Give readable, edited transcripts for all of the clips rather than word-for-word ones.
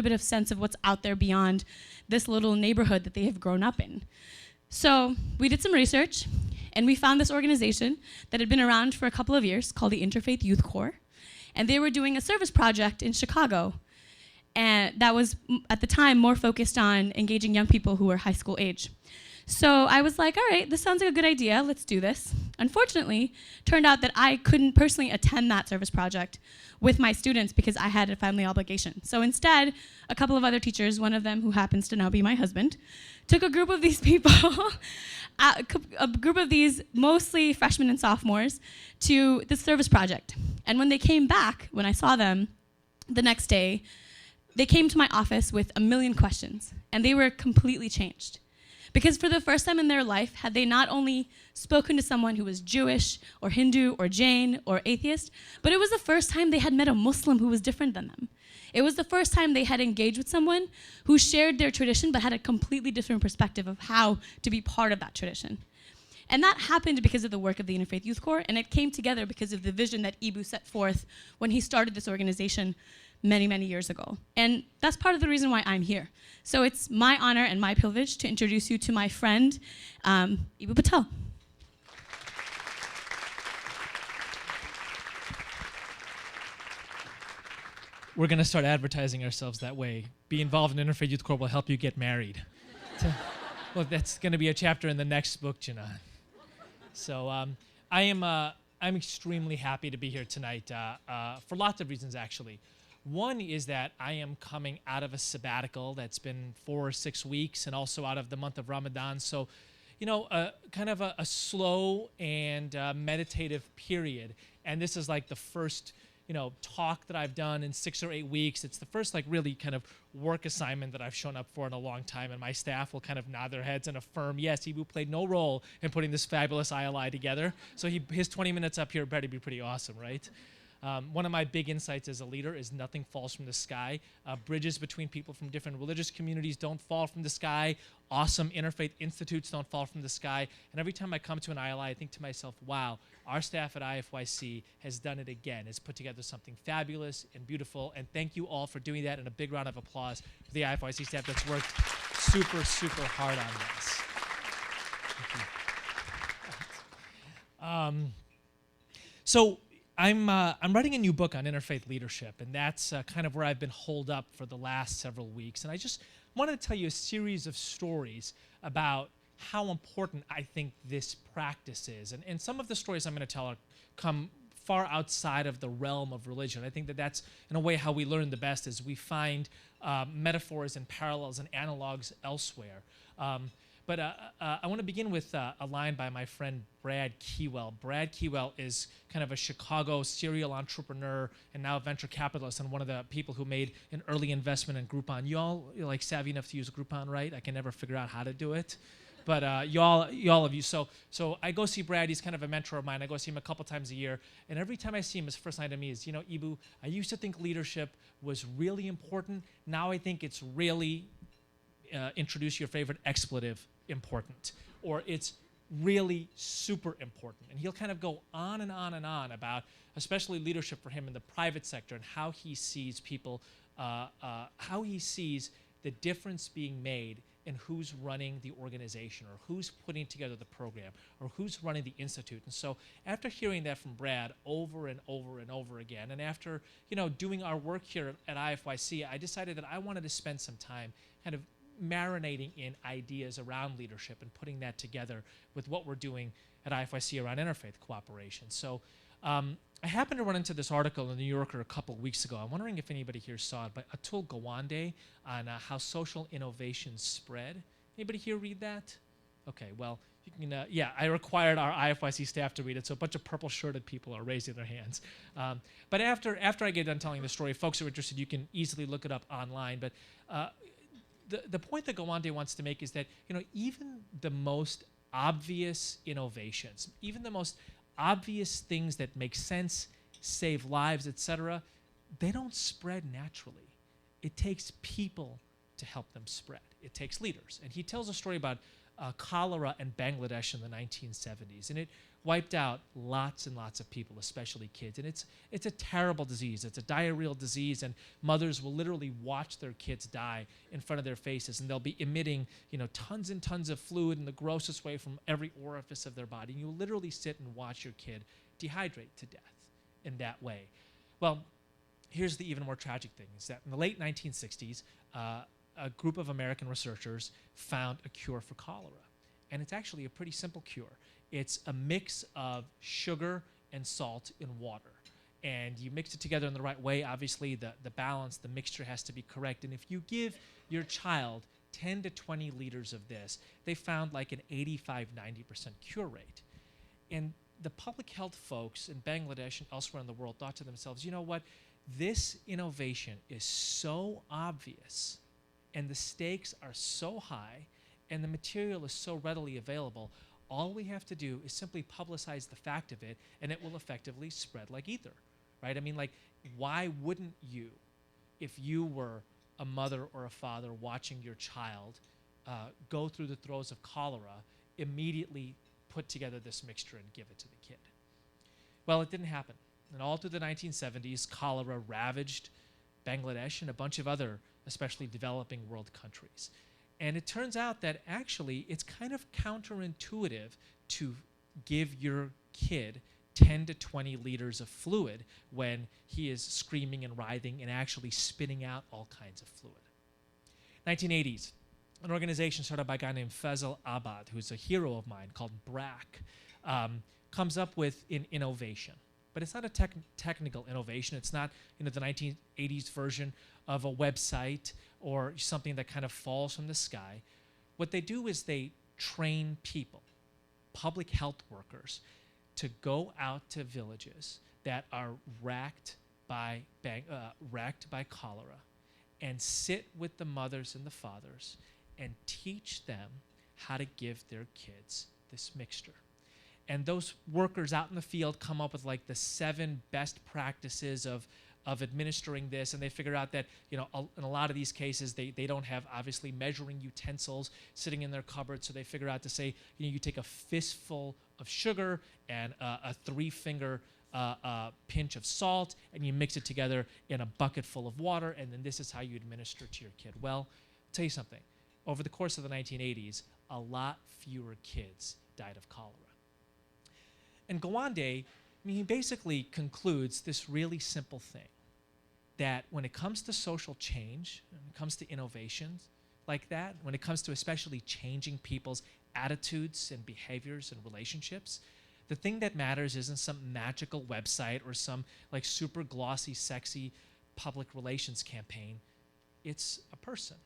bit of sense of what's out there beyond this little neighborhood that they have grown up in. So we did some research, and we found this organization that had been around for a couple of years called the Interfaith Youth Corps, and they were doing a service project in Chicago, and that was, at the time, more focused on engaging young people who were high school age. So I was like, all right, this sounds like a good idea, let's do this. Unfortunately, turned out that I couldn't personally attend that service project with my students because I had a family obligation. So instead, a couple of other teachers, one of them who happens to now be my husband, took a group of these people, a group of these mostly freshmen and sophomores, to the service project. And when they came back, when I saw them the next day, they came to my office with a million questions, and they were completely changed. Because for the first time in their life, had they not only spoken to someone who was Jewish or Hindu or Jain or atheist, but it was the first time they had met a Muslim who was different than them. It was the first time they had engaged with someone who shared their tradition but had a completely different perspective of how to be part of that tradition. And that happened because of the work of the Interfaith Youth Corps, and it came together because of the vision that Eboo set forth when he started this organization many, many years ago. And that's part of the reason why I'm here. So it's my honor and my privilege to introduce you to my friend, Eboo Patel. We're going to start advertising ourselves that way. Be involved in Interfaith Youth Corps will help you get married. Well, that's going to be a chapter in the next book, Janan. So I'm extremely happy to be here tonight for lots of reasons, actually. One is that I am coming out of a sabbatical that's been 4 or 6 weeks, and also out of the month of Ramadan. So, you know, kind of a slow and meditative period. And this is like the first, you know, talk that I've done in 6 or 8 weeks. It's the first like really kind of work assignment that I've shown up for in a long time, and my staff will kind of nod their heads and affirm, yes, Eboo played no role in putting this fabulous ILI together. So his 20 minutes up here better be pretty awesome, right? One of my big insights as a leader is nothing falls from the sky. Bridges between people from different religious communities don't fall from the sky. Awesome interfaith institutes don't fall from the sky. And every time I come to an ILI, I think to myself, wow, our staff at IFYC has done it again. It's put together something fabulous and beautiful. And thank you all for doing that. And a big round of applause for the IFYC staff that's worked super, super hard on this. Thank you. So I'm writing a new book on interfaith leadership, and that's kind of where I've been holed up for the last several weeks. And I just wanted to tell you a series of stories about how important I think this practice is. And some of the stories I'm going to tell come far outside of the realm of religion. I think that that's, in a way, how we learn the best, is we find metaphors and parallels and analogs elsewhere. But I want to begin with a line by my friend Brad Keywell. Brad Keywell is kind of a Chicago serial entrepreneur and now a venture capitalist, and one of the people who made an early investment in Groupon. Y'all like savvy enough to use Groupon, right? I can never figure out how to do it. But y'all of you. So I go see Brad. He's kind of a mentor of mine. I go see him a couple times a year. And every time I see him, his first line to me is, you know, Eboo, I used to think leadership was really important. Now I think it's really, introduce your favorite expletive, important, or it's really super important. And he'll kind of go on and on and on about, especially leadership for him in the private sector, and how he sees people, how he sees the difference being made in who's running the organization, or who's putting together the program, or who's running the institute. And so after hearing that from Brad over and over and over again, and after, you know, doing our work here at IFYC, I decided that I wanted to spend some time kind of marinating in ideas around leadership and putting that together with what we're doing at IFYC around interfaith cooperation. So I happened to run into this article in the New Yorker a couple of weeks ago. I'm wondering if anybody here saw it, but Atul Gawande on how social innovations spread. Anybody here read that? Okay, well, you can, yeah, I required our IFYC staff to read it, so a bunch of purple-shirted people are raising their hands. But after I get done telling the story, if folks are interested, you can easily look it up online. But the point that Gawande wants to make is that, you know, even the most obvious innovations, even the most obvious things that make sense, save lives, etc., they don't spread naturally. It takes people to help them spread. It takes leaders. And he tells a story about cholera in Bangladesh in the 1970s. And it wiped out lots and lots of people, especially kids. And it's a terrible disease. It's a diarrheal disease, and mothers will literally watch their kids die in front of their faces, and they'll be emitting, tons and tons of fluid in the grossest way from every orifice of their body. And you literally sit and watch your kid dehydrate to death in that way. Well, here's the even more tragic thing, is that in the late 1960s, a group of American researchers found a cure for cholera. And it's actually a pretty simple cure. It's a mix of sugar and salt in water. And you mix it together in the right way. Obviously, the balance, the mixture has to be correct. And if you give your child 10 to 20 liters of this, they found like an 85, 90% cure rate. And the public health folks in Bangladesh and elsewhere in the world thought to themselves, you know what? This innovation is so obvious, and the stakes are so high, and the material is so readily available. All we have to do is simply publicize the fact of it, and it will effectively spread like ether, right? I mean, like, why wouldn't you, if you were a mother or a father watching your child go through the throes of cholera, immediately put together this mixture and give it to the kid? Well, it didn't happen. And all through the 1970s, cholera ravaged Bangladesh and a bunch of other, especially developing world countries. And it turns out that actually it's kind of counterintuitive to give your kid 10 to 20 liters of fluid when he is screaming and writhing and actually spitting out all kinds of fluid. 1980s, an organization started by a guy named Faisal Abad, who's a hero of mine, called BRAC, comes up with an innovation. But it's not a technical innovation. It's not the 1980s version of a website or something that kind of falls from the sky. What they do is they train people, public health workers, to go out to villages that are racked by cholera and sit with the mothers and the fathers and teach them how to give their kids this mixture. And those workers out in the field come up with like the 7 best practices of administering this, and they figure out that in a lot of these cases they don't have obviously measuring utensils sitting in their cupboard, so they figure out to say you take a fistful of sugar and a 3-finger pinch of salt, and you mix it together in a bucket full of water, and then this is how you administer to your kid. Well, I'll tell you something. Over the course of the 1980s, a lot fewer kids died of cholera. And Gawande, he basically concludes this really simple thing, that when it comes to social change, when it comes to innovations like that, when it comes to especially changing people's attitudes and behaviors and relationships, the thing that matters isn't some magical website or some like super glossy, sexy public relations campaign. It's a person.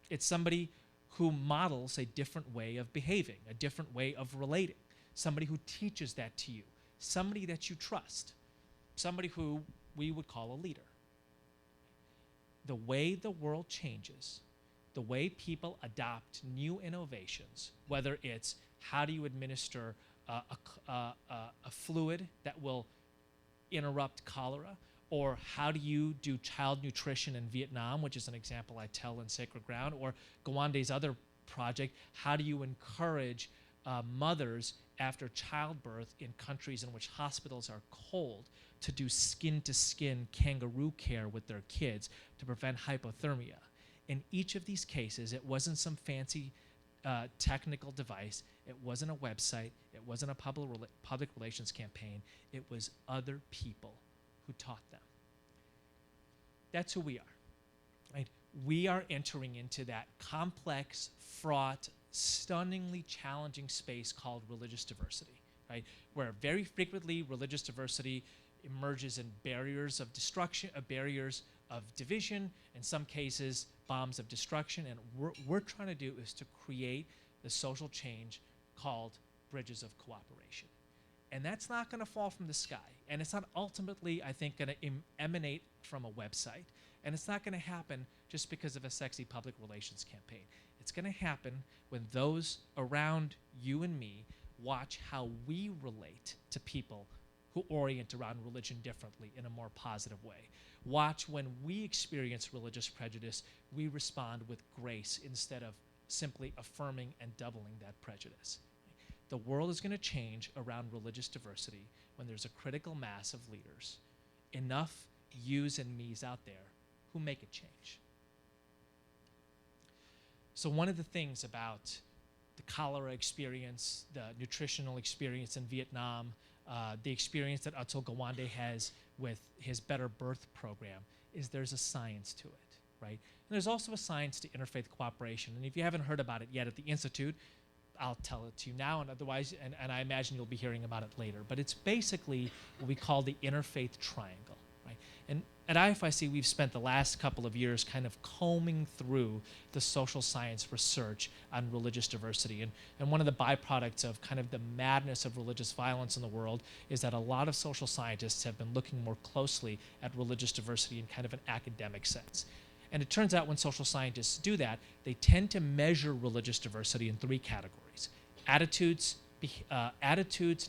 It's somebody who models a different way of behaving, a different way of relating. Somebody who teaches that to you, somebody that you trust, somebody who we would call a leader. The way the world changes, the way people adopt new innovations, whether it's how do you administer a fluid that will interrupt cholera, or how do you do child nutrition in Vietnam, which is an example I tell in Sacred Ground, or Gawande's other project, how do you encourage mothers after childbirth in countries in which hospitals are cold to do skin-to-skin kangaroo care with their kids to prevent hypothermia. In each of these cases, it wasn't some fancy technical device. It wasn't a website. It wasn't a public relations campaign. It was other people who taught them. That's who we are, right? We are entering into that complex, fraught, stunningly challenging space called religious diversity, right? Where very frequently religious diversity emerges in barriers of destruction, barriers of division, in some cases bombs of destruction, and what we're trying to do is to create the social change called bridges of cooperation. And that's not going to fall from the sky, and it's not ultimately, I think, going to emanate from a website, and it's not going to happen just because of a sexy public relations campaign. It's going to happen when those around you and me watch how we relate to people who orient around religion differently in a more positive way. Watch when we experience religious prejudice, we respond with grace instead of simply affirming and doubling that prejudice. The world is going to change around religious diversity when there's a critical mass of leaders, enough yous and me's out there who make it change. So one of the things about the cholera experience, the nutritional experience in Vietnam, the experience that Atul Gawande has with his Better Birth program is there's a science to it, right? And there's also a science to interfaith cooperation. And if you haven't heard about it yet at the Institute, I'll tell it to you now, and otherwise, and I imagine you'll be hearing about it later. But it's basically what we call the interfaith triangle, right? And at IFIC, we've spent the last couple of years kind of combing through the social science research on religious diversity. And one of the byproducts of kind of the madness of religious violence in the world is that a lot of social scientists have been looking more closely at religious diversity in kind of an academic sense. And it turns out when social scientists do that, they tend to measure religious diversity in three categories: attitudes,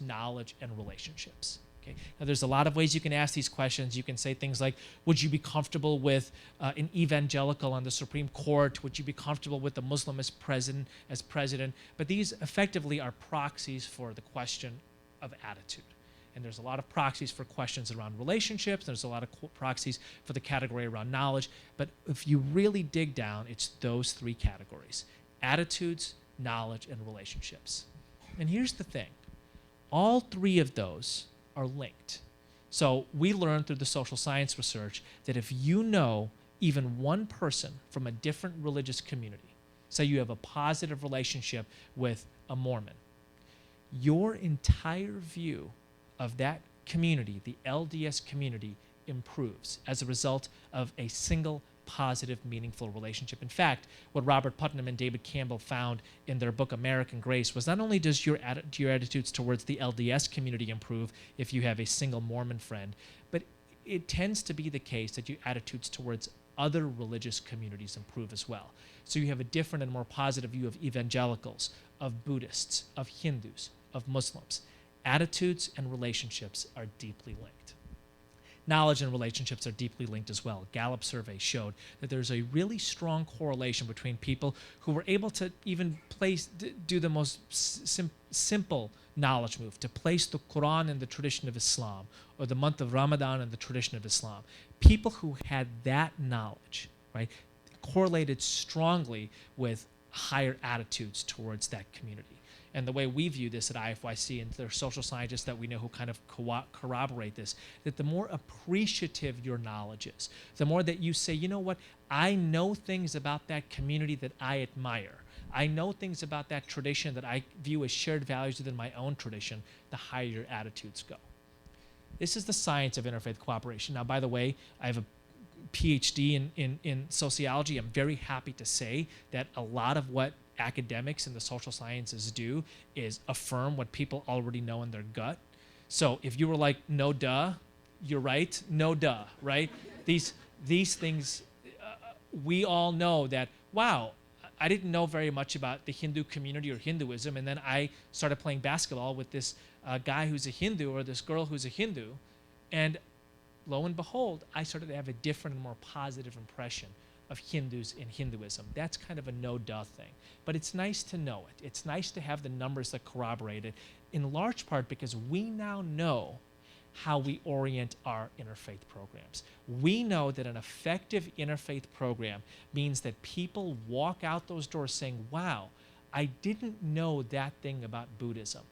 knowledge, and relationships. Okay? Now, there's a lot of ways you can ask these questions. You can say things like, would you be comfortable with an evangelical on the Supreme Court? Would you be comfortable with a Muslim as president? But these effectively are proxies for the question of attitude. And there's a lot of proxies for questions around relationships. There's a lot of proxies for the category around knowledge. But if you really dig down, it's those three categories: attitudes, knowledge, and relationships. And here's the thing. All three of those are linked. So we learned through the social science research that if you know even one person from a different religious community, say you have a positive relationship with a Mormon, your entire view of that community, the LDS community, improves as a result of a single positive, meaningful relationship. In fact, what Robert Putnam and David Campbell found in their book American Grace was not only does your attitudes towards the LDS community improve if you have a single Mormon friend, but it tends to be the case that your attitudes towards other religious communities improve as well. So you have a different and more positive view of evangelicals, of Buddhists, of Hindus, of Muslims. Attitudes and relationships are deeply linked. Knowledge and relationships are deeply linked as well. Gallup survey showed that there's a really strong correlation between people who were able to even do the most simple knowledge move, to place the Quran in the tradition of Islam, or the month of Ramadan in the tradition of Islam. People who had that knowledge, right, correlated strongly with higher attitudes towards that community. And the way we view this at IFYC, and there are social scientists that we know who kind of corroborate this, that the more appreciative your knowledge is, the more that you say, you know what, I know things about that community that I admire. I know things about that tradition that I view as shared values within my own tradition, the higher your attitudes go. This is the science of interfaith cooperation. Now, by the way, I have a PhD in sociology. I'm very happy to say that a lot of what academics in the social sciences do is affirm what people already know in their gut. So if you were like, no duh, you're right, no duh, right? These things, we all know that, wow, I didn't know very much about the Hindu community or Hinduism, and then I started playing basketball with this guy who's a Hindu or this girl who's a Hindu, and lo and behold, I started to have a different and more positive impression of Hindus in Hinduism. That's kind of a no-duh thing. But it's nice to know it. It's nice to have the numbers that corroborate it, in large part because we now know how we orient our interfaith programs. We know that an effective interfaith program means that people walk out those doors saying, wow, I didn't know that thing about Buddhism.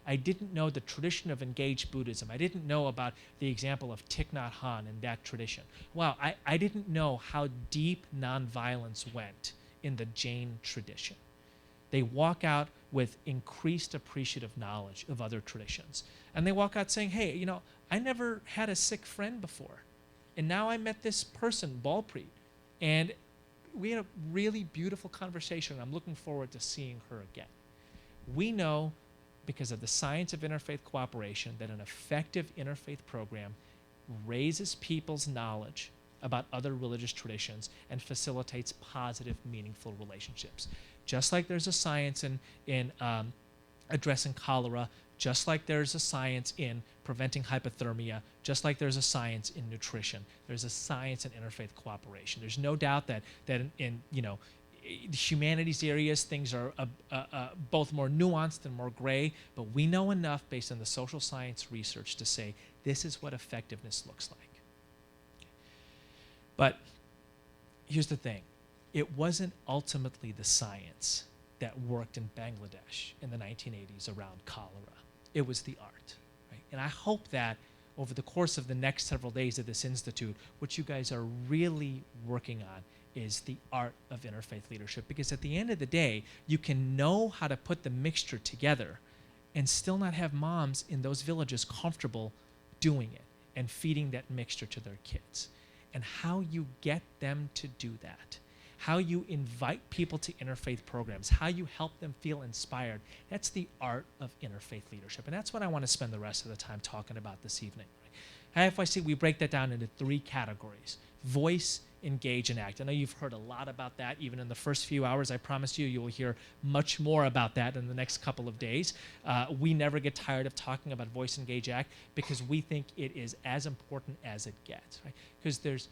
I didn't know the tradition of engaged Buddhism. I didn't know about the example of Thich Nhat Hanh and that tradition. Wow, I didn't know how deep nonviolence went in the Jain tradition. They walk out with increased appreciative knowledge of other traditions. And they walk out saying, hey, you know, I never had a Sikh friend before. And now I met this person, Balpreet, and we had a really beautiful conversation. I'm looking forward to seeing her again. We know, because of the science of interfaith cooperation, that an effective interfaith program raises people's knowledge about other religious traditions and facilitates positive, meaningful relationships. Just like there's a science in addressing cholera, just like there's a science in preventing hypothermia, just like there's a science in nutrition, there's a science in interfaith cooperation. There's no doubt that the humanities areas, things are both more nuanced and more gray, but we know enough based on the social science research to say this is what effectiveness looks like. But here's the thing. It wasn't ultimately the science that worked in Bangladesh in the 1980s around cholera. It was the art. Right? And I hope that over the course of the next several days at this institute, what you guys are really working on is the art of interfaith leadership. Because at the end of the day, you can know how to put the mixture together and still not have moms in those villages comfortable doing it and feeding that mixture to their kids. And how you get them to do that, how you invite people to interfaith programs, how you help them feel inspired, that's the art of interfaith leadership. And that's what I want to spend the rest of the time talking about this evening. At IFYC, we break that down into 3 categories: voice, engage, and act. I know you've heard a lot about that even in the first few hours. I promise you, you will hear much more about that in the next couple of days. We never get tired of talking about voice, engage, act because we think it is as important as it gets, right? Because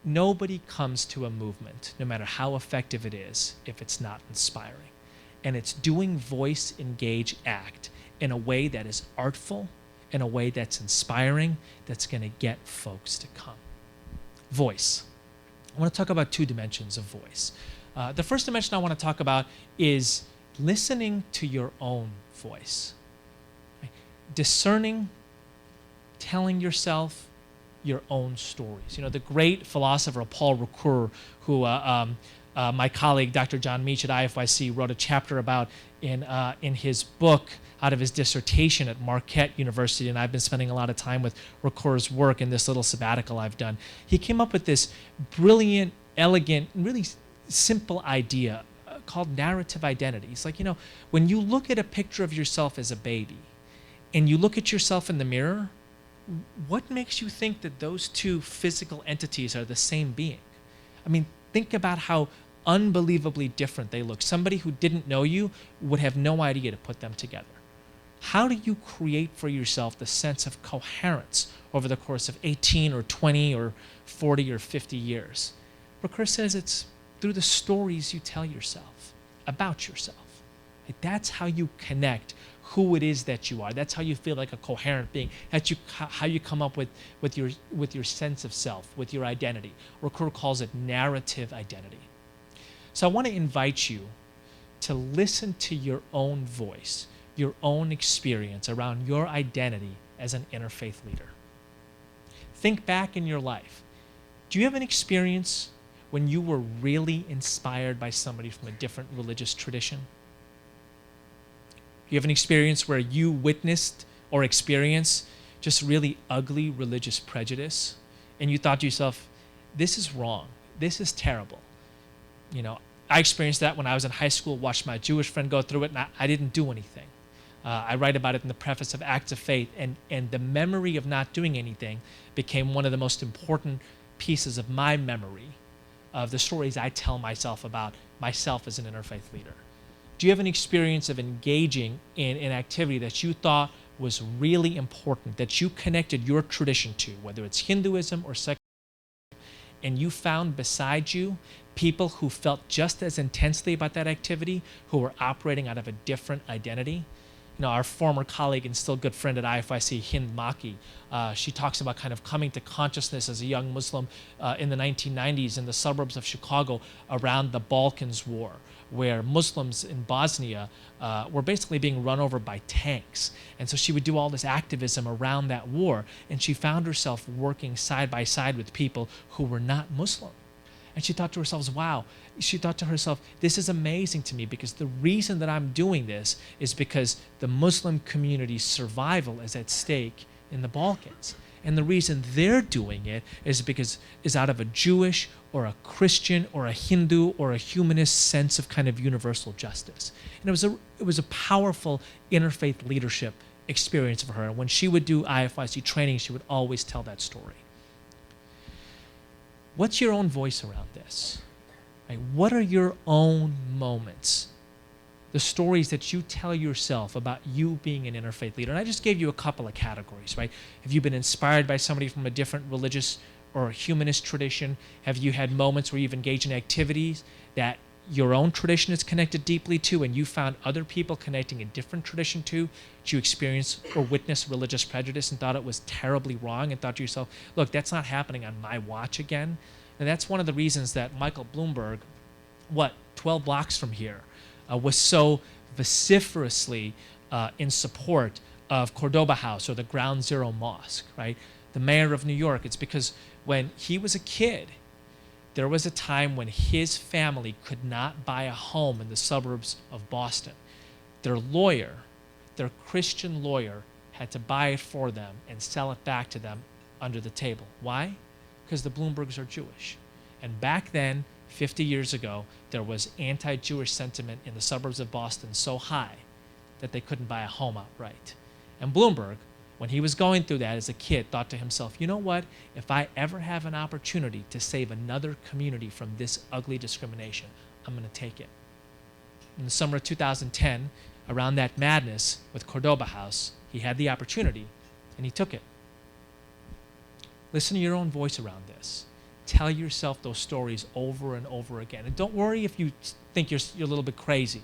nobody comes to a movement, no matter how effective it is, if it's not inspiring. And it's doing voice, engage, act in a way that is artful, in a way that's inspiring, that's going to get folks to come. Voice. I want to talk about 2 dimensions of voice. The first dimension I want to talk about is listening to your own voice. Right? Discerning, telling yourself your own stories. You know, the great philosopher Paul Ricoeur, who my colleague Dr. John Meach at IFYC wrote a chapter about in his book out of his dissertation at Marquette University, and I've been spending a lot of time with Ricoeur's work in this little sabbatical I've done. He came up with this brilliant, elegant, really simple idea called narrative identity. It's like, you know, when you look at a picture of yourself as a baby and you look at yourself in the mirror, what makes you think that those 2 physical entities are the same being? I mean, think about how unbelievably different they look. Somebody who didn't know you would have no idea to put them together. How do you create for yourself the sense of coherence over the course of 18 or 20 or 40 or 50 years? Ricoeur says it's through the stories you tell yourself about yourself. That's how you connect who it is that you are. That's how you feel like a coherent being. That's how you come up with your sense of self, with your identity. Ricoeur calls it narrative identity. So I want to invite you to listen to your own voice, your own experience around your identity as an interfaith leader. Think back in your life. Do you have an experience when you were really inspired by somebody from a different religious tradition? You have an experience where you witnessed or experienced just really ugly religious prejudice, and you thought to yourself, this is wrong, this is terrible. You know, I experienced that when I was in high school, watched my Jewish friend go through it, and I didn't do anything. I write about it in the preface of Acts of Faith, and the memory of not doing anything became one of the most important pieces of my memory of the stories I tell myself about myself as an interfaith leader. Do you have an experience of engaging in an activity that you thought was really important, that you connected your tradition to, whether it's Hinduism or secular, and you found beside you people who felt just as intensely about that activity, who were operating out of a different identity? You know, our former colleague and still good friend at IFYC, Hind Maki, she talks about kind of coming to consciousness as a young Muslim in the 1990s in the suburbs of Chicago around the Balkans War, where Muslims in Bosnia were basically being run over by tanks. And so she would do all this activism around that war, and she found herself working side by side with people who were not Muslim. And she thought to herself, wow, this is amazing to me, because the reason that I'm doing this is because the Muslim community's survival is at stake in the Balkans. And the reason they're doing it is out of a Jewish or a Christian or a Hindu or a humanist sense of kind of universal justice. And it was a powerful interfaith leadership experience for her. And when she would do IFYC training, she would always tell that story. What's your own voice around this? Right? What are your own moments? The stories that you tell yourself about you being an interfaith leader. And I just gave you a couple of categories, right? Have you been inspired by somebody from a different religious or humanist tradition? Have you had moments where you've engaged in activities that your own tradition is connected deeply to, and you found other people connecting a different tradition to? Did you experience or witness religious prejudice and thought it was terribly wrong and thought to yourself, look, that's not happening on my watch again? And that's one of the reasons that Michael Bloomberg, 12 blocks from here, was so vociferously in support of Cordoba House, or the Ground Zero Mosque, right? The mayor of New York. It's because when he was a kid, there was a time when his family could not buy a home in the suburbs of Boston. Their lawyer, their Christian lawyer, had to buy it for them and sell it back to them under the table. Why? Because the Bloombergs are Jewish. And back then, 50 years ago, there was anti-Jewish sentiment in the suburbs of Boston so high that they couldn't buy a home outright. And Bloomberg, when he was going through that as a kid, thought to himself, you know what? If I ever have an opportunity to save another community from this ugly discrimination, I'm going to take it. In the summer of 2010, around that madness with Cordoba House, he had the opportunity, and he took it. Listen to your own voice around this. Tell yourself those stories over and over again. And don't worry if you think you're a little bit crazy,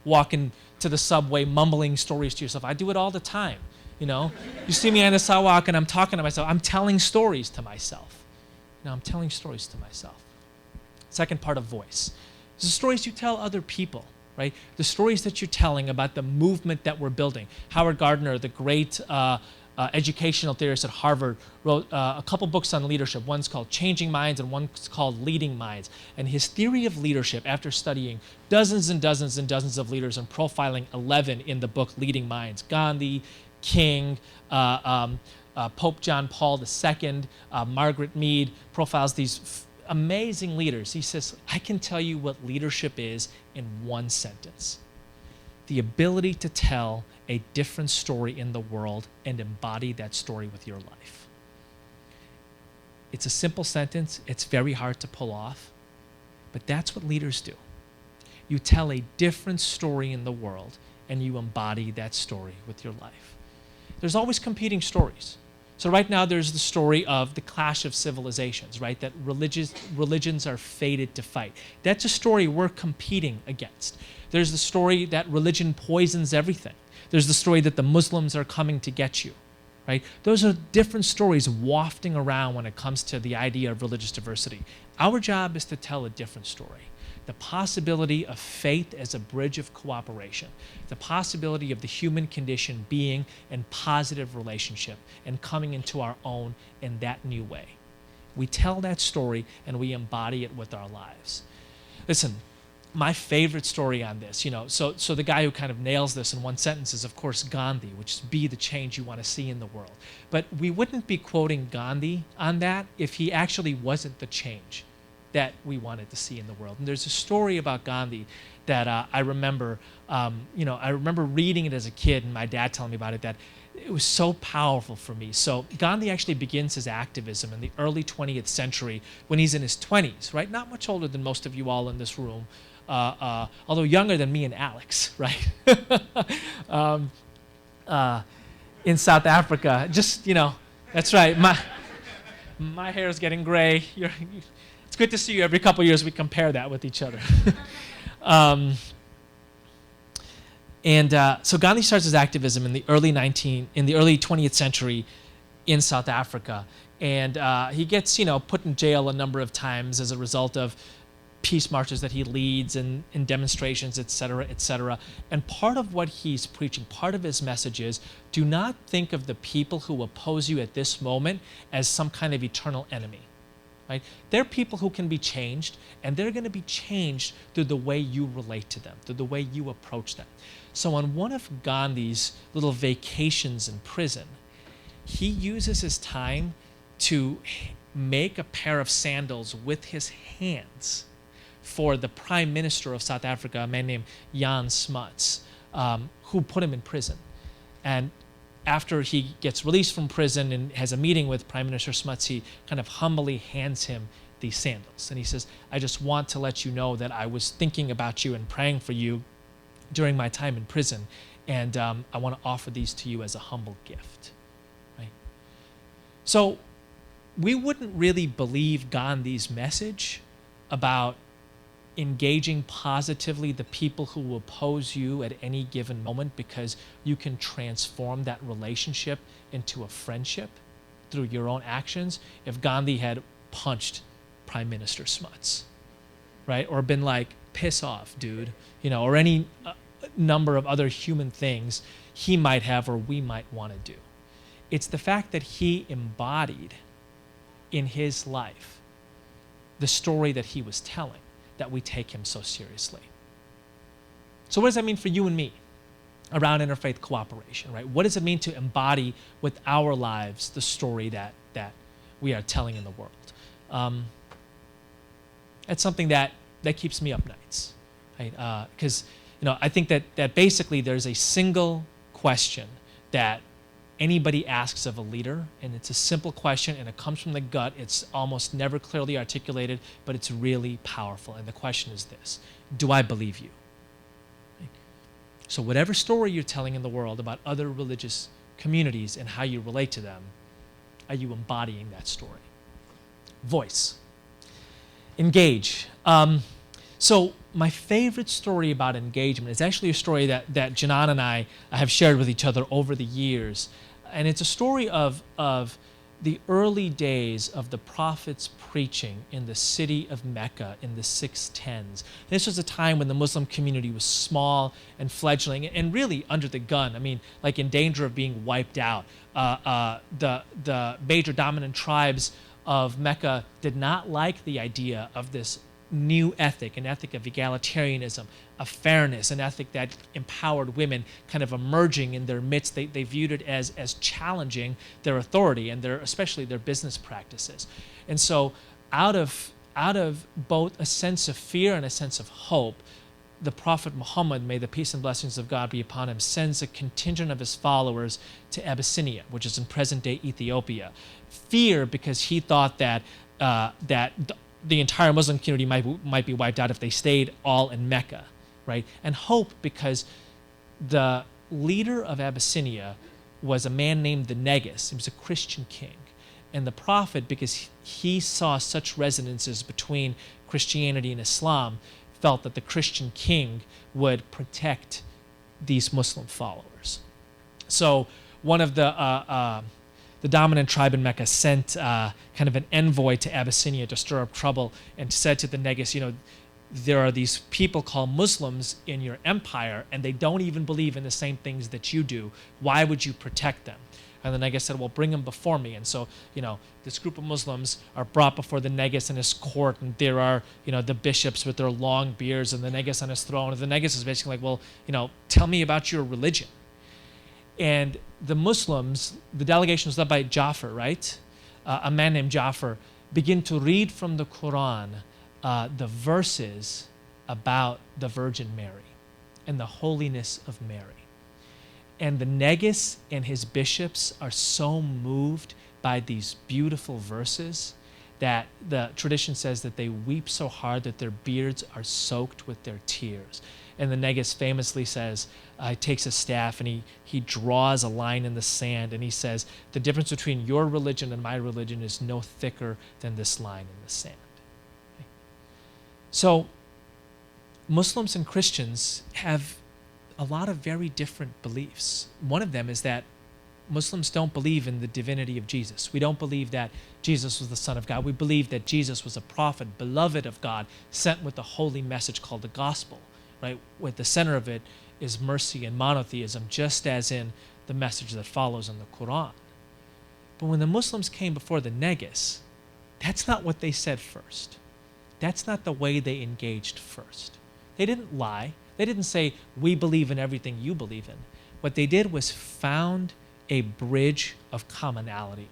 walking to the subway, mumbling stories to yourself. I do it all the time. You see me on the sidewalk and I'm talking to myself. I'm telling stories to myself. I'm telling stories to myself. Second part of voice. It's the stories you tell other people, right? The stories that you're telling about the movement that we're building. Howard Gardner, the great educational theorist at Harvard, wrote a couple books on leadership. One's called Changing Minds and one's called Leading Minds. And his theory of leadership, after studying dozens and dozens and dozens of leaders and profiling 11 in the book Leading Minds, Gandhi, King, Pope John Paul II, Margaret Mead, profiles these amazing leaders. He says, I can tell you what leadership is in one sentence. The ability to tell a different story in the world and embody that story with your life. It's a simple sentence. It's very hard to pull off, but that's what leaders do. You tell a different story in the world and you embody that story with your life. There's always competing stories. So right now there's the story of the clash of civilizations, right? That religions are fated to fight. That's a story we're competing against. There's the story that religion poisons everything. There's the story that the Muslims are coming to get you, right? Those are different stories wafting around when it comes to the idea of religious diversity. Our job is to tell a different story. The possibility of faith as a bridge of cooperation, the possibility of the human condition being in positive relationship and coming into our own in that new way. We tell that story and we embody it with our lives. Listen, my favorite story on this, so the guy who kind of nails this in one sentence is, of course, Gandhi, which is be the change you want to see in the world. But we wouldn't be quoting Gandhi on that if he actually wasn't the change that we wanted to see in the world. And there's a story about Gandhi that I remember, I remember reading it as a kid and my dad telling me about it, that it was so powerful for me. So Gandhi actually begins his activism in the early 20th century when he's in his 20s, right? Not much older than most of you all in this room, although younger than me and Alex, right? In South Africa, that's right. My hair is getting gray. It's good to see you. Every couple of years we compare that with each other. So Gandhi starts his activism in the early 20th century in South Africa, and he gets put in jail a number of times as a result of peace marches that he leads and demonstrations, et cetera, et cetera. And part of what he's preaching, part of his message is, do not think of the people who oppose you at this moment as some kind of eternal enemy. Right? They're people who can be changed, and they're going to be changed through the way you relate to them, through the way you approach them. So on one of Gandhi's little vacations in prison, he uses his time to make a pair of sandals with his hands for the Prime Minister of South Africa, a man named Jan Smuts, who put him in prison. And after he gets released from prison and has a meeting with Prime Minister Smuts, he kind of humbly hands him these sandals. And he says, I just want to let you know that I was thinking about you and praying for you during my time in prison. And I want to offer these to you as a humble gift. Right? So we wouldn't really believe Gandhi's message about engaging positively the people who will oppose you at any given moment, because you can transform that relationship into a friendship through your own actions, if Gandhi had punched Prime Minister Smuts, right? Or been like, piss off, dude, or any number of other human things he might have or we might want to do. It's the fact that he embodied in his life the story that he was telling that we take him so seriously. So what does that mean for you and me around interfaith cooperation, right? What does it mean to embody with our lives the story that we are telling in the world? That's something that keeps me up nights, right? Because I think that basically there's a single question that anybody asks of a leader, and it's a simple question, and it comes from the gut. It's almost never clearly articulated, but it's really powerful. And the question is this: do I believe you? Right? So whatever story you're telling in the world about other religious communities and how you relate to them, are you embodying that story? Voice. Engage. So my favorite story about engagement is actually a story that Janan and I have shared with each other over the years. And it's a story of the early days of the Prophet's preaching in the city of Mecca in the 610s. This was a time when the Muslim community was small and fledgling and really under the gun. I mean, like in danger of being wiped out. The major dominant tribes of Mecca did not like the idea of this new ethic, an ethic of egalitarianism, of fairness, an ethic that empowered women kind of emerging in their midst. They viewed it as challenging their authority and especially their business practices. And so out of both a sense of fear and a sense of hope, the Prophet Muhammad, may the peace and blessings of God be upon him, sends a contingent of his followers to Abyssinia, which is in present-day Ethiopia. Fear because he thought that the entire Muslim community might be wiped out if they stayed all in Mecca, right? And hope because the leader of Abyssinia was a man named the Negus. He was a Christian king. And the Prophet, because he saw such resonances between Christianity and Islam, felt that the Christian king would protect these Muslim followers. So one of the dominant tribe in Mecca sent kind of an envoy to Abyssinia to stir up trouble and said to the Negus, there are these people called Muslims in your empire and they don't even believe in the same things that you do. Why would you protect them? And the Negus said, well, bring them before me. And so, this group of Muslims are brought before the Negus in his court, and there are, the bishops with their long beards and the Negus on his throne. And the Negus is basically like, well, tell me about your religion. And the Muslims, the delegation was led by Ja'far, right? A man named Ja'far, begin to read from the Quran the verses about the Virgin Mary and the holiness of Mary. And the Negus and his bishops are so moved by these beautiful verses that the tradition says that they weep so hard that their beards are soaked with their tears. And the Negus famously says, he takes a staff and he draws a line in the sand and he says, the difference between your religion and my religion is no thicker than this line in the sand. Okay? So Muslims and Christians have a lot of very different beliefs. One of them is that Muslims don't believe in the divinity of Jesus. We don't believe that Jesus was the Son of God. We believe that Jesus was a prophet, beloved of God, sent with a holy message called the gospel. Right? With the center of it is mercy and monotheism, just as in the message that follows in the Quran. But when the Muslims came before the Negus, that's not what they said first. That's not the way they engaged first. They didn't lie. They didn't say, we believe in everything you believe in. What they did was found a bridge of commonality,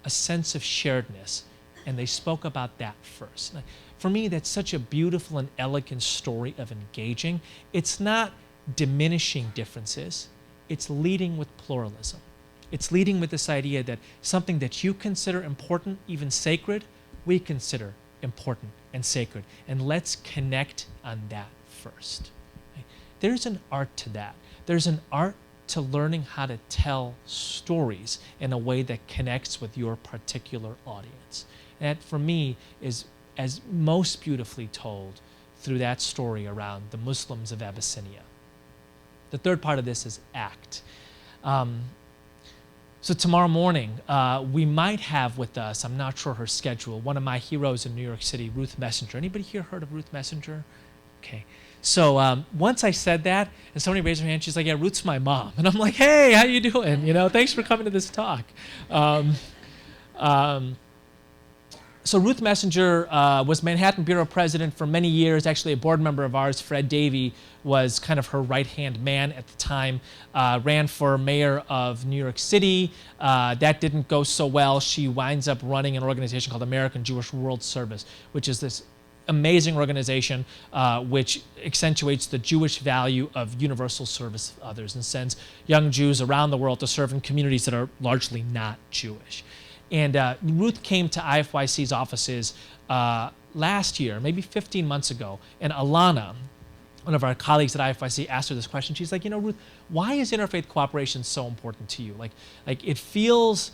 a sense of sharedness, and they spoke about that first. For me, that's such a beautiful and elegant story of engaging. It's not diminishing differences. It's leading with pluralism. It's leading with this idea that something that you consider important, even sacred, we consider important and sacred. And let's connect on that first. Right? There's an art to that. There's an art to learning how to tell stories in a way that connects with your particular audience. And that, for me, is as most beautifully told through that story around the Muslims of Abyssinia. The third part of this is ACT. So tomorrow morning, we might have with us, I'm not sure her schedule, one of my heroes in New York City, Ruth Messenger. Anybody here heard of Ruth Messenger? Okay. So once I said that, and somebody raised her hand, she's like, yeah, Ruth's my mom. And I'm like, hey, how you doing? Thanks for coming to this talk. So Ruth Messenger was Manhattan Bureau President for many years. Actually, a board member of ours, Fred Davey, was kind of her right-hand man at the time, ran for mayor of New York City. That didn't go so well. She winds up running an organization called American Jewish World Service, which is this amazing organization which accentuates the Jewish value of universal service of others and sends young Jews around the world to serve in communities that are largely not Jewish. And Ruth came to IFYC's offices last year, maybe 15 months ago, and Alana, one of our colleagues at IFYC, asked her this question. She's like, Ruth, why is interfaith cooperation so important to you? Like it feels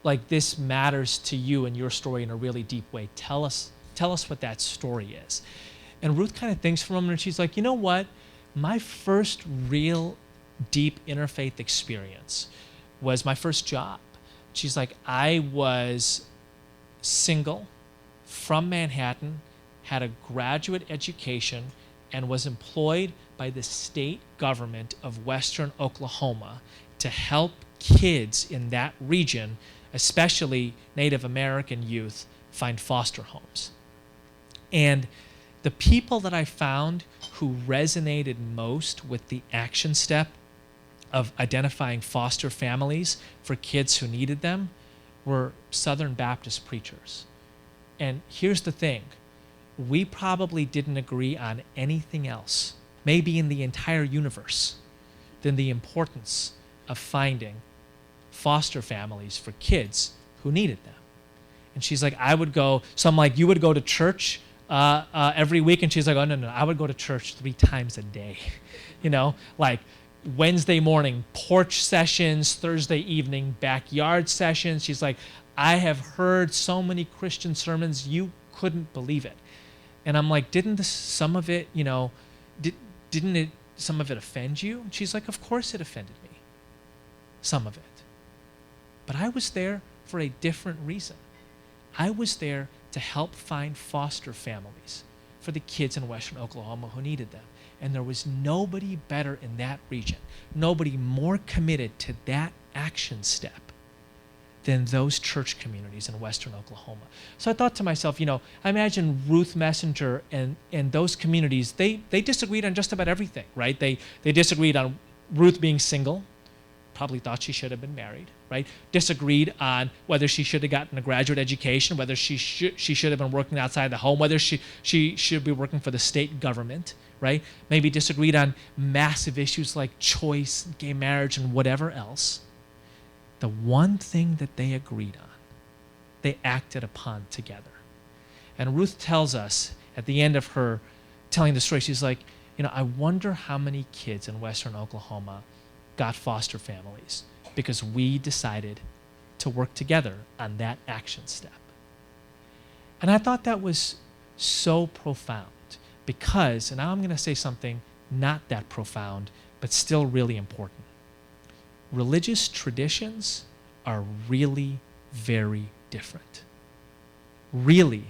like this matters to you and your story in a really deep way. Tell us what that story is. And Ruth kind of thinks for a moment, and she's like, you know what? My first real deep interfaith experience was my first job. She's like, I was single, from Manhattan, had a graduate education, and was employed by the state government of Western Oklahoma to help kids in that region, especially Native American youth, find foster homes. And the people that I found who resonated most with the action step of identifying foster families for kids who needed them were Southern Baptist preachers. And here's the thing, we probably didn't agree on anything else, maybe in the entire universe, than the importance of finding foster families for kids who needed them. And she's like, I would go, so I'm like, you would go to church every week? And she's like, oh, no, I would go to church 3 times a day. Like Wednesday morning, porch sessions, Thursday evening, backyard sessions. She's like, I have heard so many Christian sermons, you couldn't believe it. And I'm like, didn't some of it offend you? And she's like, of course it offended me, some of it. But I was there for a different reason. I was there to help find foster families for the kids in Western Oklahoma who needed them. And there was nobody better in that region, nobody more committed to that action step than those church communities in Western Oklahoma. So I thought to myself, I imagine Ruth Messenger and those communities, they disagreed on just about everything, right? They disagreed on Ruth being single, probably thought she should have been married, right? Disagreed on whether she should have gotten a graduate education, whether she should have been working outside the home, whether she should be working for the state government, right? Maybe disagreed on massive issues like choice, gay marriage, and whatever else. The one thing that they agreed on, they acted upon together. And Ruth tells us at the end of her telling the story, she's like, I wonder how many kids in Western Oklahoma got foster families because we decided to work together on that action step. And I thought that was so profound because, and now I'm going to say something not that profound, but still really important. Religious traditions are really very different. Really,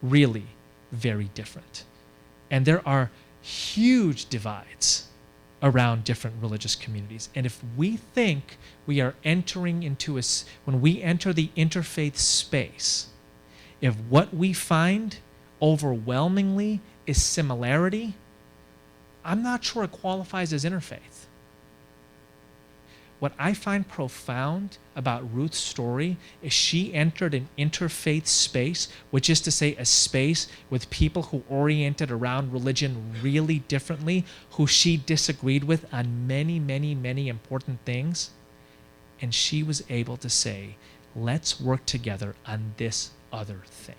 really very different. And there are huge divides around different religious communities. And if we think we are entering into when we enter the interfaith space, if what we find overwhelmingly is similarity, I'm not sure it qualifies as interfaith. What I find profound about Ruth's story is she entered an interfaith space, which is to say a space with people who oriented around religion really differently, who she disagreed with on many, many, many important things. And she was able to say, let's work together on this other thing.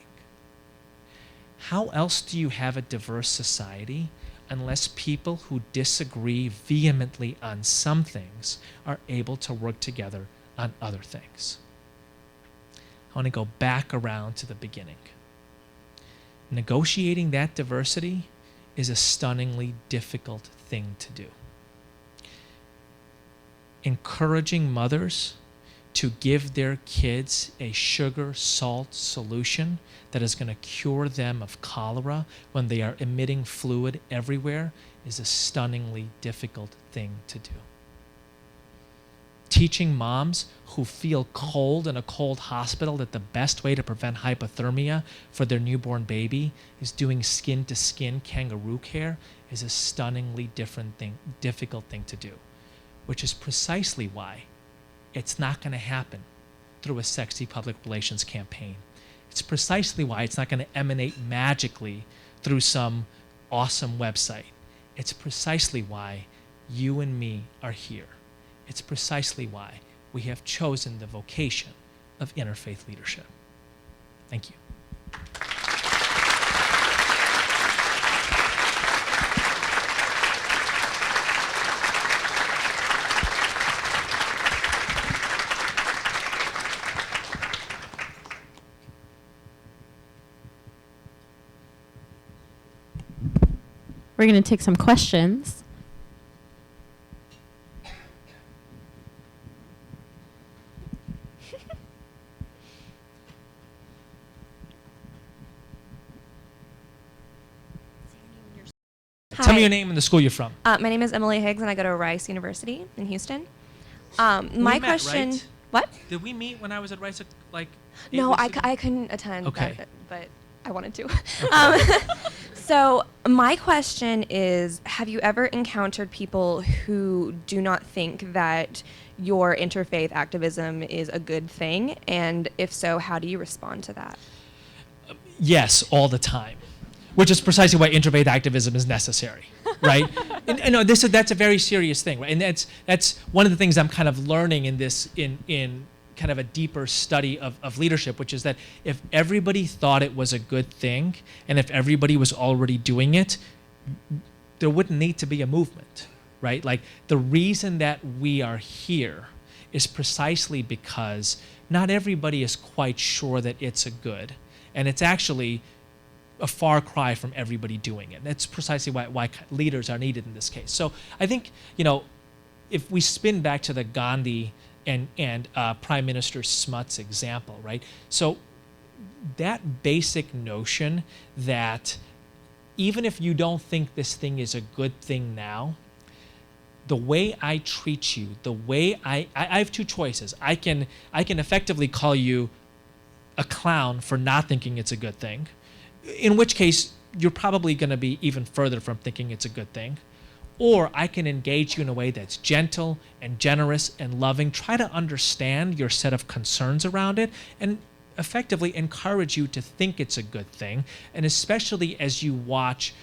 How else do you have a diverse society unless people who disagree vehemently on some things are able to work together on other things. I want to go back around to the beginning. Negotiating that diversity is a stunningly difficult thing to do. Encouraging mothers to give their kids a sugar salt solution that is going to cure them of cholera when they are emitting fluid everywhere is a stunningly difficult thing to do. Teaching moms who feel cold in a cold hospital that the best way to prevent hypothermia for their newborn baby is doing skin-to-skin kangaroo care is a stunningly difficult thing to do, which is precisely why it's not going to happen through a sexy public relations campaign. It's precisely why it's not going to emanate magically through some awesome website. It's precisely why you and me are here. It's precisely why we have chosen the vocation of interfaith leadership. Thank you. We're going to take some questions. Tell me your name and the school you're from. My name is Emily Higgs, and I go to Rice University in Houston. My We met, question. right? What? Did we meet when I was at Rice, like? No, I couldn't attend. Okay. But I wanted to. So my question is: have you ever encountered people who do not think that your interfaith activism is a good thing? And if so, how do you respond to that? Yes, all the time. Which is precisely why interfaith activism is necessary, right? and no, that's a very serious thing, right? And that's one of the things I'm kind of learning in this, in kind of a deeper study of leadership, which is that if everybody thought it was a good thing, and if everybody was already doing it, there wouldn't need to be a movement, right? Like the reason that we are here is precisely because not everybody is quite sure that it's a good, and it's actually a far cry from everybody doing it. That's precisely why leaders are needed in this case. So I think, if we spin back to the Gandhi and Prime Minister Smuts example, right? So that basic notion that even if you don't think this thing is a good thing now, the way I treat you, the way I have two choices. I can effectively call you a clown for not thinking it's a good thing, in which case you're probably going to be even further from thinking it's a good thing. Or I can engage you in a way that's gentle and generous and loving, try to understand your set of concerns around it, and effectively encourage you to think it's a good thing. And especially as you watch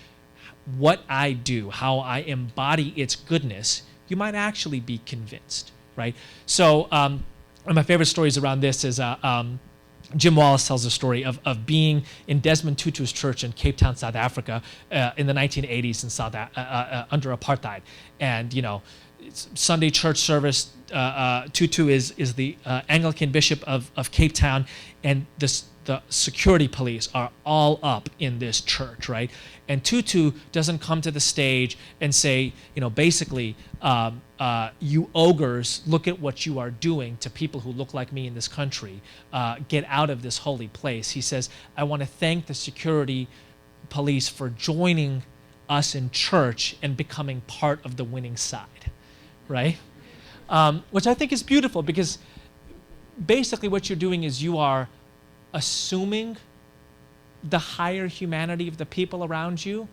what I do, how I embody its goodness, you might actually be convinced, right? So one of my favorite stories around this is Jim Wallace tells a story of being in Desmond Tutu's church in Cape Town, South Africa, in the 1980s in under apartheid. And it's Sunday church service. Tutu is the Anglican bishop of Cape Town, and the security police are all up in this church, right? And Tutu doesn't come to the stage and say, basically, you ogres, look at what you are doing to people who look like me in this country. Get out of this holy place. He says, I want to thank the security police for joining us in church and becoming part of the winning side, right? Which I think is beautiful, because basically what you're doing is you are assuming the higher humanity of the people around you,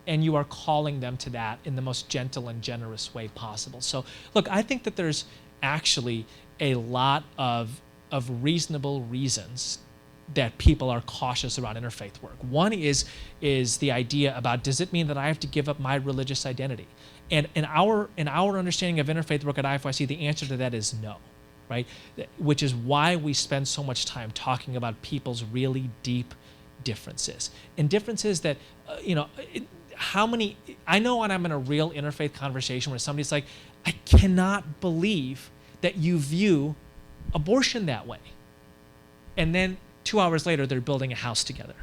and you are calling them to that in the most gentle and generous way possible. So look, I think that there's actually a lot of reasonable reasons that people are cautious around interfaith work. One is the idea about, does it mean that I have to give up my religious identity? And in our understanding of interfaith work at IFYC, the answer to that is no, right? Which is why we spend so much time talking about people's really deep differences, and differences that, I know when I'm in a real interfaith conversation where somebody's like, I cannot believe that you view abortion that way. And then 2 hours later, they're building a house together,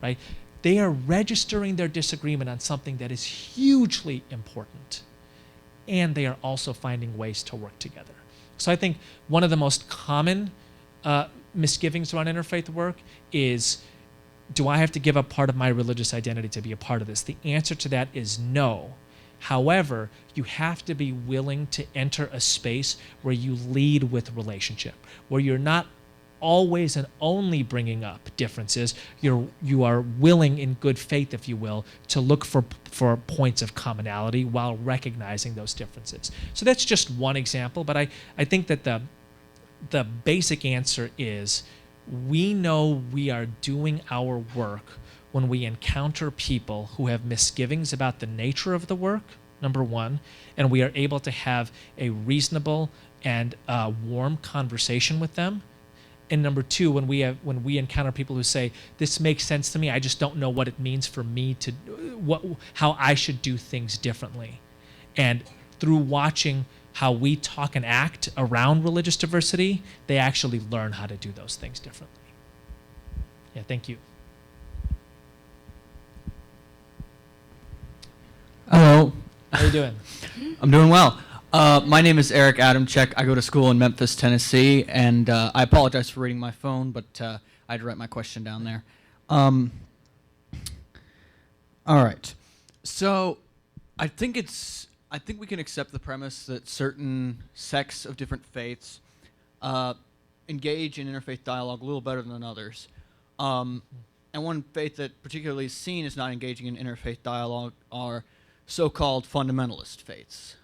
right? They are registering their disagreement on something that is hugely important. And they are also finding ways to work together. So I think one of the most common misgivings around interfaith work is, do I have to give up part of my religious identity to be a part of this? The answer to that is no. However, you have to be willing to enter a space where you lead with relationship, where you're not always and only bringing up differences. You are willing, in good faith, if you will, to look for points of commonality while recognizing those differences. So that's just one example, but I think that the basic answer is, we know we are doing our work when we encounter people who have misgivings about the nature of the work, number one, and we are able to have a reasonable and warm conversation with them. And number two, when we encounter people who say, this makes sense to me, I just don't know what it means for me to, how I should do things differently. And through watching how we talk and act around religious diversity, they actually learn how to do those things differently. Yeah, thank you. Hello. How are you doing? I'm doing well. My name is Eric Adamczyk. I go to school in Memphis, Tennessee, and I apologize for reading my phone, but I had to write my question down there. All right. So I think we can accept the premise that certain sects of different faiths engage in interfaith dialogue a little better than others. And one faith that particularly is seen as not engaging in interfaith dialogue are so-called fundamentalist faiths.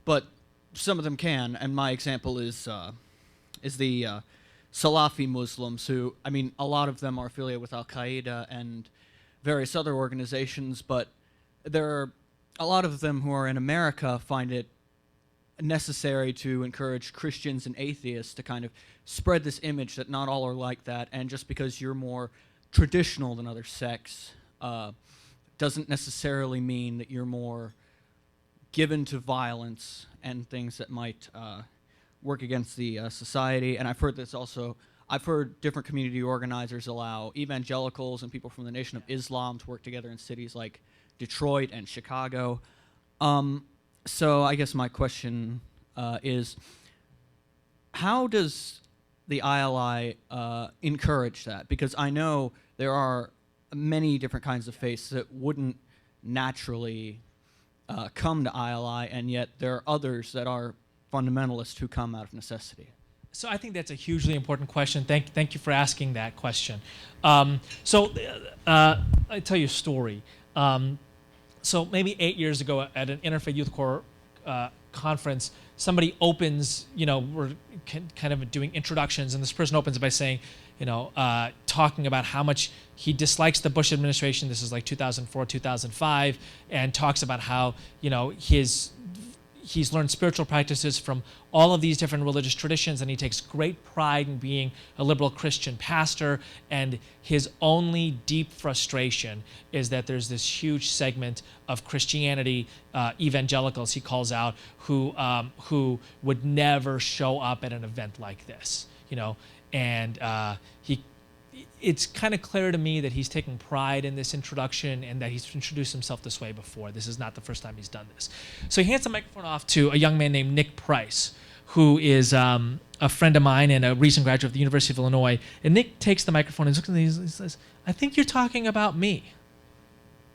But some of them can, and my example is the Salafi Muslims, who, I mean, a lot of them are affiliated with Al-Qaeda and various other organizations, but there are a lot of them who are in America find it necessary to encourage Christians and atheists to kind of spread this image that not all are like that, and just because you're more traditional than other sects doesn't necessarily mean that you're more given to violence and things that might work against the society. And I've heard this also. I've heard different community organizers allow evangelicals and people from the Nation of Islam to work together in cities like Detroit and Chicago. So I guess my question is, how does the ILI encourage that? Because I know there are many different kinds of faiths that wouldn't naturally come to ILI, and yet there are others that are fundamentalists who come out of necessity. So I think that's a hugely important question. Thank you for asking that question. So I'll tell you a story. So maybe 8 years ago at an Interfaith Youth Corps conference, somebody opens, we're kind of doing introductions, and this person opens by saying, talking about how much he dislikes the Bush administration. This is like 2004, 2005, and talks about how, he's learned spiritual practices from all of these different religious traditions, and he takes great pride in being a liberal Christian pastor, and his only deep frustration is that there's this huge segment of Christianity, evangelicals he calls out, who would never show up at an event like this, and it's kind of clear to me that he's taking pride in this introduction and that he's introduced himself this way before. This is not the first time he's done this. So he hands the microphone off to a young man named Nick Price, who is a friend of mine and a recent graduate of the University of Illinois. And Nick takes the microphone and looks at me and he says, "I think you're talking about me."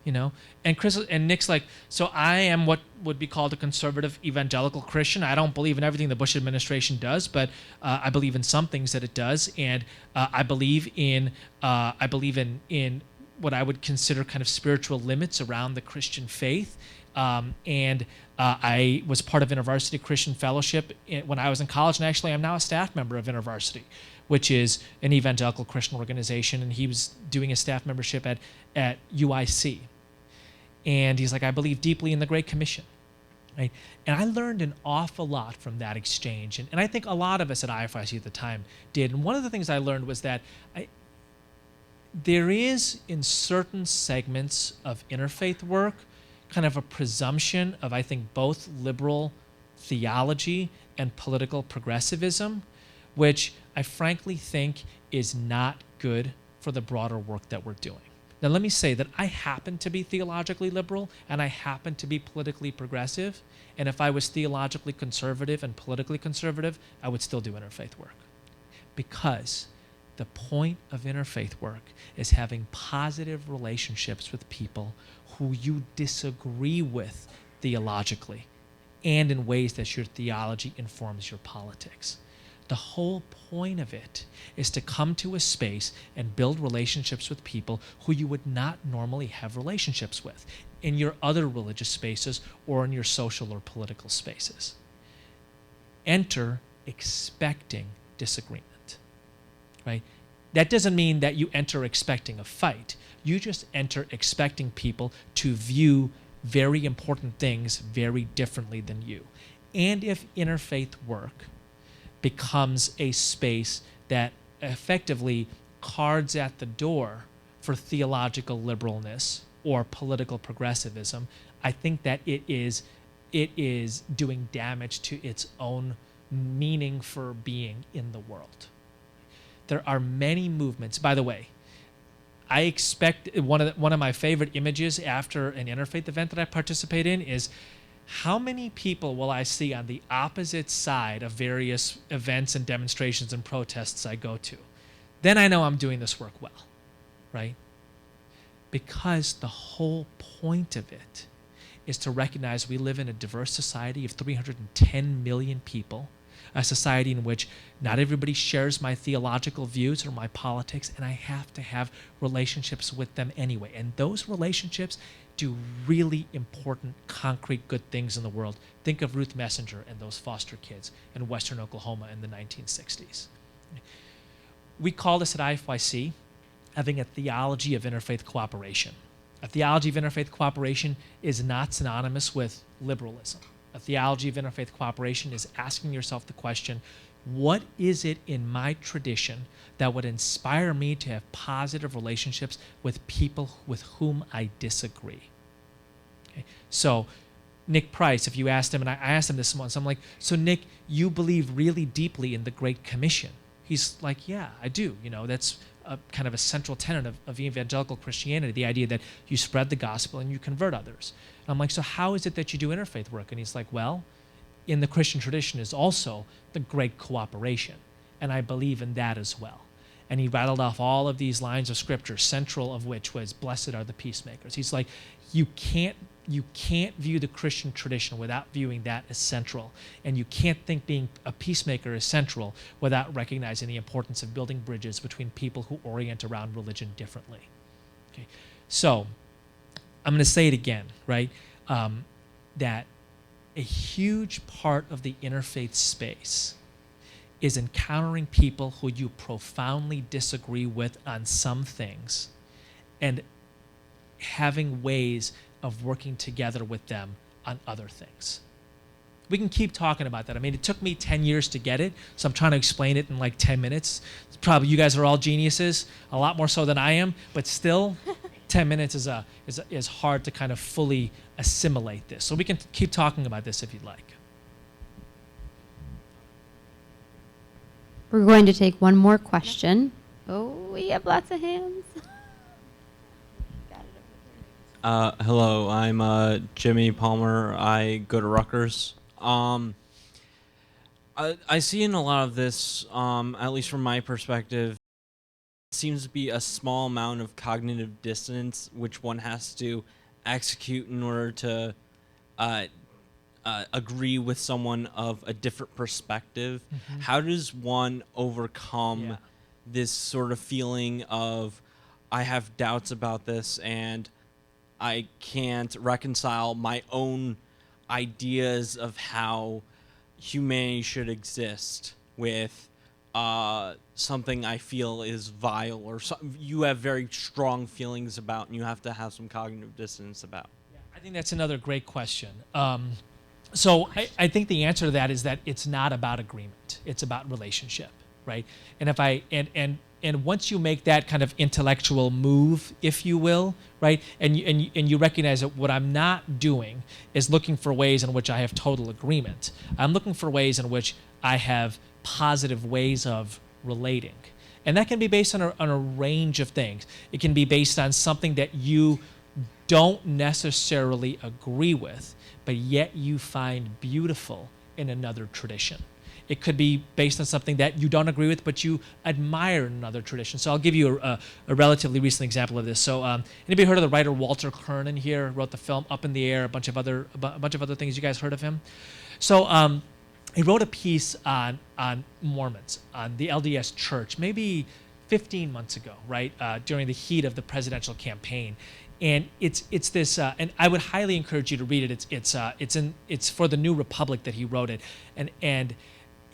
And Nick's like, "So I am what would be called a conservative evangelical Christian. I don't believe in everything the Bush administration does, but I believe in some things that it does, and I believe in what I would consider kind of spiritual limits around the Christian faith. And I was part of InterVarsity Christian Fellowship when I was in college, and actually I'm now a staff member of InterVarsity, which is an evangelical Christian organization, and he was doing a staff membership at UIC. And he's like, I believe deeply in the Great Commission. Right? And I learned an awful lot from that exchange. And I think a lot of us at IFIC at the time did. And one of the things I learned was that there is, in certain segments of interfaith work, kind of a presumption of, I think, both liberal theology and political progressivism, which I frankly think is not good for the broader work that we're doing. Now, let me say that I happen to be theologically liberal and I happen to be politically progressive. And if I was theologically conservative and politically conservative, I would still do interfaith work. Because the point of interfaith work is having positive relationships with people who you disagree with theologically and in ways that your theology informs your politics. The whole point of it is to come to a space and build relationships with people who you would not normally have relationships with in your other religious spaces or in your social or political spaces. Enter expecting disagreement, right? That doesn't mean that you enter expecting a fight. You just enter expecting people to view very important things very differently than you. And if interfaith work becomes a space that effectively cards at the door for theological liberalness or political progressivism, I think that it is doing damage to its own meaning for being in the world. There are many movements. By the way, I expect one of my favorite images after an interfaith event that I participate in is how many people will I see on the opposite side of various events and demonstrations and protests I go to? Then I know I'm doing this work well, right? Because the whole point of it is to recognize we live in a diverse society of 310 million people, a society in which not everybody shares my theological views or my politics, and I have to have relationships with them anyway. And those relationships do really important, concrete, good things in the world. Think of Ruth Messenger and those foster kids in Western Oklahoma in the 1960s. We call this at IFYC having a theology of interfaith cooperation. A theology of interfaith cooperation is not synonymous with liberalism. A theology of interfaith cooperation is asking yourself the question, what is it in my tradition that would inspire me to have positive relationships with people with whom I disagree? Okay. So Nick Price, if you asked him, and I asked him this once, I'm like, so Nick, you believe really deeply in the Great Commission? He's like, yeah, I do. You know, that's kind of a central tenet of evangelical Christianity, the idea that you spread the gospel and you convert others. And I'm like, so how is it that you do interfaith work? And he's like, well, in the Christian tradition is also the great cooperation, and I believe in that as well. And he rattled off all of these lines of scripture, central of which was, blessed are the peacemakers. He's like, you can't view the Christian tradition without viewing that as central, and you can't think being a peacemaker is central without recognizing the importance of building bridges between people who orient around religion differently. Okay, so I'm going to say it again, right? That a huge part of the interfaith space is encountering people who you profoundly disagree with on some things and having ways of working together with them on other things. We can keep talking about that. I mean, it took me 10 years to get it, so I'm trying to explain it in like 10 minutes. Probably you guys are all geniuses, a lot more so than I am, but still 10 minutes is hard to kind of fully assimilate this. So we can keep talking about this if you'd like. We're going to take one more question. Oh, we have lots of hands. Hello, I'm Jimmy Palmer. I go to Rutgers. I see in a lot of this, at least from my perspective, seems to be a small amount of cognitive dissonance which one has to execute in order to agree with someone of a different perspective. Mm-hmm. How does one overcome this sort of feeling of, I have doubts about this and I can't reconcile my own ideas of how humanity should exist with something I feel is vile or you have very strong feelings about and you have to have some cognitive dissonance about? Yeah, I think that's another great question. So I think the answer to that is that it's not about agreement. It's about relationship, right? And if I and and once you make that kind of intellectual move, if you will, right, and you recognize that what I'm not doing is looking for ways in which I have total agreement. I'm looking for ways in which I have positive ways of relating. And that can be based on a range of things. It can be based on something that you don't necessarily agree with, but yet you find beautiful in another tradition. It could be based on something that you don't agree with, but you admire in another tradition. So I'll give you a relatively recent example of this. So anybody heard of the writer Walter Kernan here? Wrote the film Up in the Air, a bunch of other things. You guys heard of him? So he wrote a piece on Mormons, on the LDS Church, maybe 15 months ago, right, during the heat of the presidential campaign. And it's this, and I would highly encourage you to read it. It's for the New Republic that he wrote it, and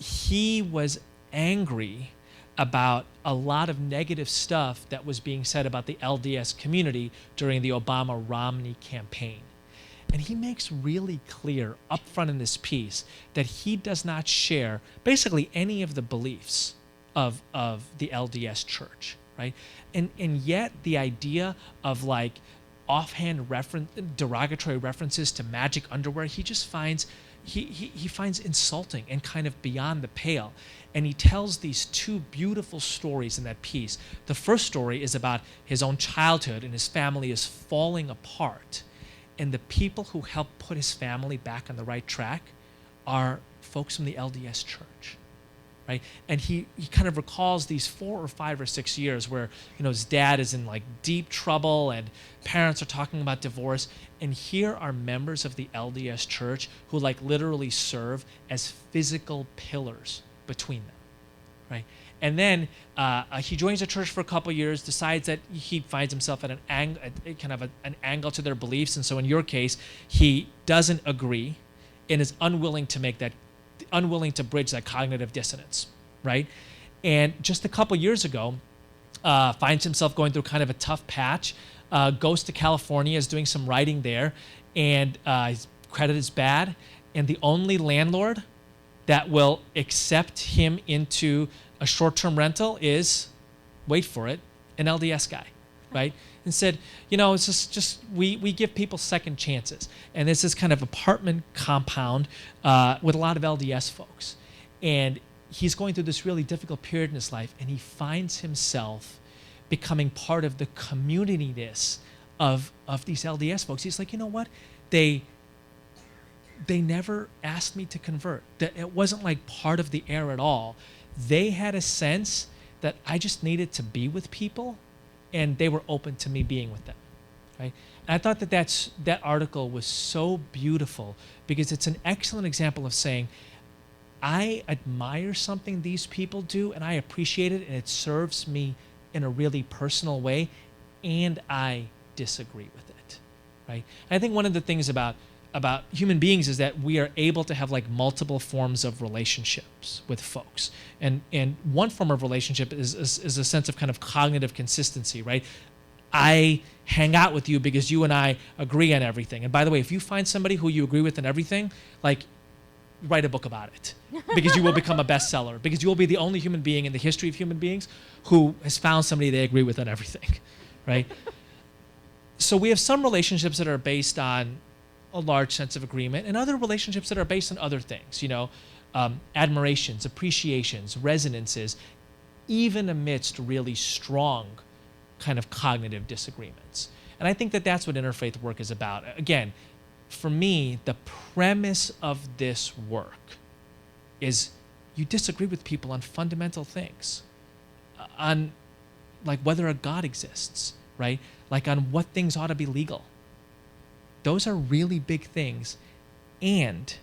he was angry about a lot of negative stuff that was being said about the LDS community during the Obama-Romney campaign. And he makes really clear up front in this piece that he does not share basically any of the beliefs of the LDS Church, right? And yet the idea of like offhand derogatory references to magic underwear, he just finds he finds insulting and kind of beyond the pale. And he tells these two beautiful stories in that piece. The first story is about his own childhood, and his family is falling apart. And the people who help put his family back on the right track are folks from the LDS Church, right? And he kind of recalls these 4 or 5 or 6 years where, you know, his dad is in like deep trouble and parents are talking about divorce. And here are members of the LDS Church who like literally serve as physical pillars between them, right? And then he joins the church for a couple years, decides that he finds himself at an angle to their beliefs. And so in your case, he doesn't agree and is unwilling to bridge that cognitive dissonance, right? And just a couple years ago, finds himself going through kind of a tough patch, goes to California, is doing some writing there, and his credit is bad. And the only landlord that will accept him into a short-term rental is, wait for it, an LDS guy, right? And said, you know, it's just we give people second chances. And it's this kind of apartment compound with a lot of LDS folks. And he's going through this really difficult period in his life, and he finds himself becoming part of the community-ness of these LDS folks. He's like, you know what? They never asked me to convert. It wasn't like part of the air at all. They had a sense that I just needed to be with people, and they were open to me being with them, right? And I thought that article was so beautiful because it's an excellent example of saying, I admire something these people do, and I appreciate it, and it serves me in a really personal way, and I disagree with it, right? And I think one of the things about human beings is that we are able to have like multiple forms of relationships with folks. And one form of relationship is a sense of kind of cognitive consistency, right? I hang out with you because you and I agree on everything. And by the way, if you find somebody who you agree with on everything, like write a book about it because you will become a bestseller, because you will be the only human being in the history of human beings who has found somebody they agree with on everything, right? So we have some relationships that are based on a large sense of agreement, and other relationships that are based on other things, you know, admirations, appreciations, resonances, even amidst really strong kind of cognitive disagreements. And I think that that's what interfaith work is about. Again, for me, the premise of this work is you disagree with people on fundamental things, on like whether a God exists, right? Like on what things ought to be legal. Those are really big things, and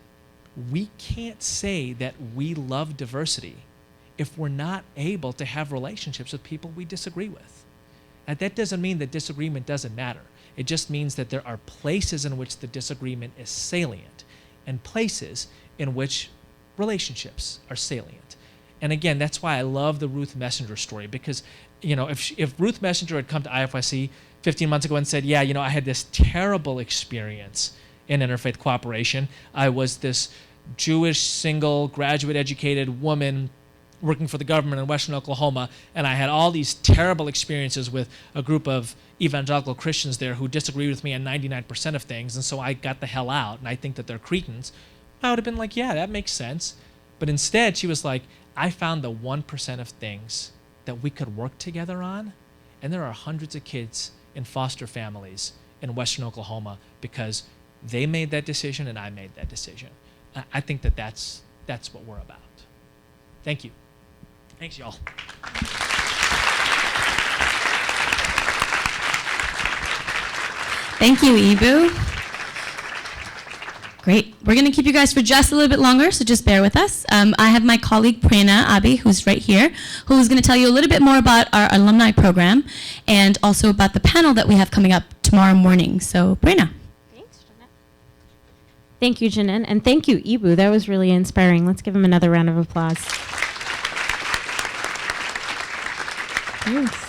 we can't say that we love diversity if we're not able to have relationships with people we disagree with. And that doesn't mean that disagreement doesn't matter. It just means that there are places in which the disagreement is salient and places in which relationships are salient. And again, that's why I love the Ruth Messenger story, because, you know, if Ruth Messenger had come to IFYC 15 months ago and said, yeah, you know, I had this terrible experience in interfaith cooperation. I was this Jewish, single, graduate educated woman working for the government in Western Oklahoma, and I had all these terrible experiences with a group of evangelical Christians there who disagreed with me on 99% of things, and so I got the hell out, and I think that they're cretins, I would have been like, yeah, that makes sense. But instead, she was like, I found the 1% of things that we could work together on, and there are hundreds of kids in foster families in Western Oklahoma because they made that decision and I made that decision. I think that that's what we're about. Thank you. Thanks, y'all. Thank you, Eboo. Great. We're going to keep you guys for just a little bit longer, so just bear with us. I have my colleague, Prerna Abi, who's right here, who's going to tell you a little bit more about our alumni program and also about the panel that we have coming up tomorrow morning. So, Prerna. Thanks, Jeanette. Thank you, Jeanette, and thank you, Eboo. That was really inspiring. Let's give him another round of applause. Thanks.